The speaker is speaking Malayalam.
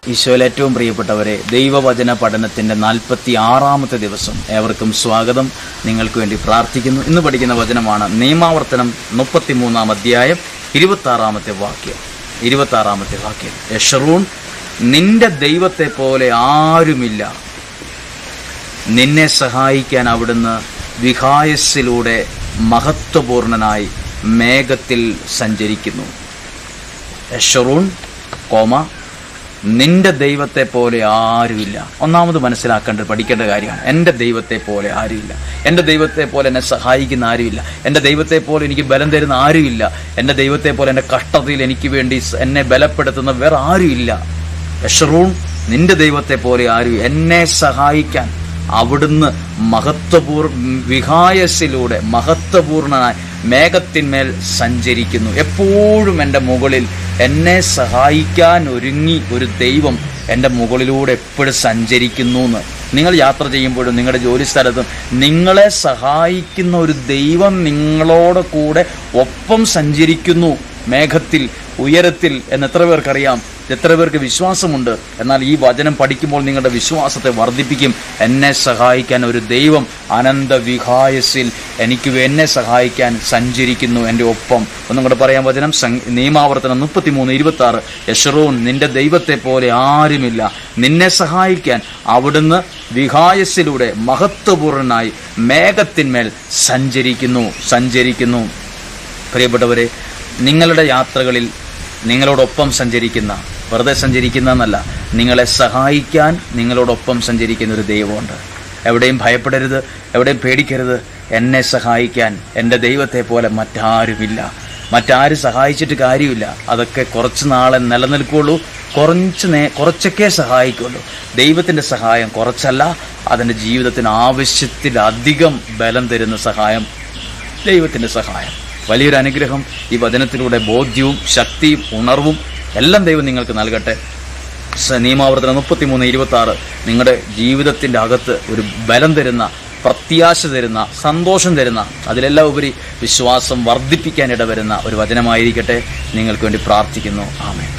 ഈശോയിൽ ഏറ്റവും പ്രിയപ്പെട്ടവരെ, ദൈവവചന പഠനത്തിൻ്റെ 46-ാമത്തെ ദിവസം ഏവർക്കും സ്വാഗതം. നിങ്ങൾക്ക് വേണ്ടി പ്രാർത്ഥിക്കുന്നു. ഇന്ന് പഠിക്കുന്ന വചനമാണ് നിയമാവർത്തനം 33-ാം അധ്യായം 26-ാമത്തെ വാക്യം. യശറൂൺ, നിന്റെ ദൈവത്തെ പോലെ ആരുമില്ല. നിന്നെ സഹായിക്കാൻ അവിടുന്ന് വിഹായസ്സിലൂടെ മഹത്വപൂർണനായി മേഘത്തിൽ സഞ്ചരിക്കുന്നു. യശറൂൺ, നിന്റെ ദൈവത്തെ പോലെ ആരുമില്ല. ഒന്നാമത് മനസ്സിലാക്കേണ്ടത്, പഠിക്കേണ്ട കാര്യമാണ്. എൻ്റെ ദൈവത്തെ പോലെ ആരുമില്ല. എൻ്റെ ദൈവത്തെ പോലെ എന്നെ സഹായിക്കുന്ന ആരുമില്ല. എൻ്റെ ദൈവത്തെ പോലെ എനിക്ക് ബലം തരുന്ന ആരുമില്ല. എൻ്റെ ദൈവത്തെ പോലെ എൻ്റെ കഷ്ടതയിൽ എനിക്ക് വേണ്ടി എന്നെ ബലപ്പെടുത്തുന്ന വേറെ ആരുമില്ല. യശറൂൺ, നിന്റെ ദൈവത്തെ പോലെ ആരും എന്നെ സഹായിക്കാൻ അവിടുന്ന് വിഹായസിലൂടെ മഹത്വപൂർണനായി മേഘത്തിന്മേൽ സഞ്ചരിക്കുന്നു. എപ്പോഴും എൻ്റെ മുകളിൽ എന്നെ സഹായിക്കാൻ ഒരുങ്ങി ഒരു ദൈവം എൻ്റെ മുകളിലൂടെ എപ്പോഴും സഞ്ചരിക്കുന്നു എന്ന്. നിങ്ങൾ യാത്ര ചെയ്യുമ്പോഴും നിങ്ങളുടെ ജോലി സ്ഥലത്തും നിങ്ങളെ സഹായിക്കുന്ന ഒരു ദൈവം നിങ്ങളോട് കൂടെ ഒപ്പം സഞ്ചരിക്കുന്നു, മേഘത്തിൽ, ഉയരത്തിൽ എന്ന് എത്ര പേർക്കറിയാം? എത്ര പേർക്ക് വിശ്വാസമുണ്ട്? എന്നാൽ ഈ വചനം പഠിക്കുമ്പോൾ നിങ്ങളുടെ വിശ്വാസത്തെ വർദ്ധിപ്പിക്കും. എന്നെ സഹായിക്കാൻ ഒരു ദൈവം അനന്തവിഹായസിൽ എന്നെ സഹായിക്കാൻ സഞ്ചരിക്കുന്നു എൻ്റെ ഒപ്പം. ഒന്നും കൂടെ പറയാൻ വചനം, നിയമാവർത്തനം 33:26. യശറൂൺ, നിന്റെ ദൈവത്തെ പോലെ ആരുമില്ല. നിന്നെ സഹായിക്കാൻ അവിടുന്ന് വിഹായസിലൂടെ മഹത്വപൂർണനായി മേഘത്തിന്മേൽ സഞ്ചരിക്കുന്നു. പ്രിയപ്പെട്ടവരെ, നിങ്ങളുടെ യാത്രകളിൽ നിങ്ങളോടൊപ്പം സഞ്ചരിക്കുന്ന, വെറുതെ സഞ്ചരിക്കുന്ന എന്നല്ല, നിങ്ങളെ സഹായിക്കാൻ നിങ്ങളോടൊപ്പം സഞ്ചരിക്കുന്ന ഒരു ദൈവമുണ്ട്. എവിടെയും ഭയപ്പെടരുത്, എവിടെയും പേടിക്കരുത്. എന്നെ സഹായിക്കാൻ എൻ്റെ ദൈവത്തെ പോലെ മറ്റാരുമില്ല. മറ്റാരും സഹായിച്ചിട്ട് കാര്യമില്ല. അതൊക്കെ കുറച്ച് നാളെ നിലനിൽക്കുകയുള്ളൂ, കുറച്ചൊക്കെ സഹായിക്കുള്ളൂ. ദൈവത്തിൻ്റെ സഹായം കുറച്ചല്ല, അതിൻ്റെ ജീവിതത്തിന് ആവശ്യത്തിലധികം ബലം തരുന്ന സഹായം, ദൈവത്തിൻ്റെ സഹായം. വലിയൊരു അനുഗ്രഹം ഈ വചനത്തിലൂടെ ബോധ്യവും ശക്തിയും ഉണർവും എല്ലാം ദൈവം നിങ്ങൾക്ക് നൽകട്ടെ. നിയമാവർത്തനം 33:26 നിങ്ങളുടെ ജീവിതത്തിൻ്റെ അകത്ത് ഒരു ബലം തരുന്ന, പ്രത്യാശ തരുന്ന, സന്തോഷം തരുന്ന, അതിലെല്ലാം ഉപരി വിശ്വാസം വർദ്ധിപ്പിക്കാൻ ഇടവരുന്ന ഒരു വചനമായിരിക്കട്ടെ. നിങ്ങൾക്ക് വേണ്ടി പ്രാർത്ഥിക്കുന്നു. ആമേൻ.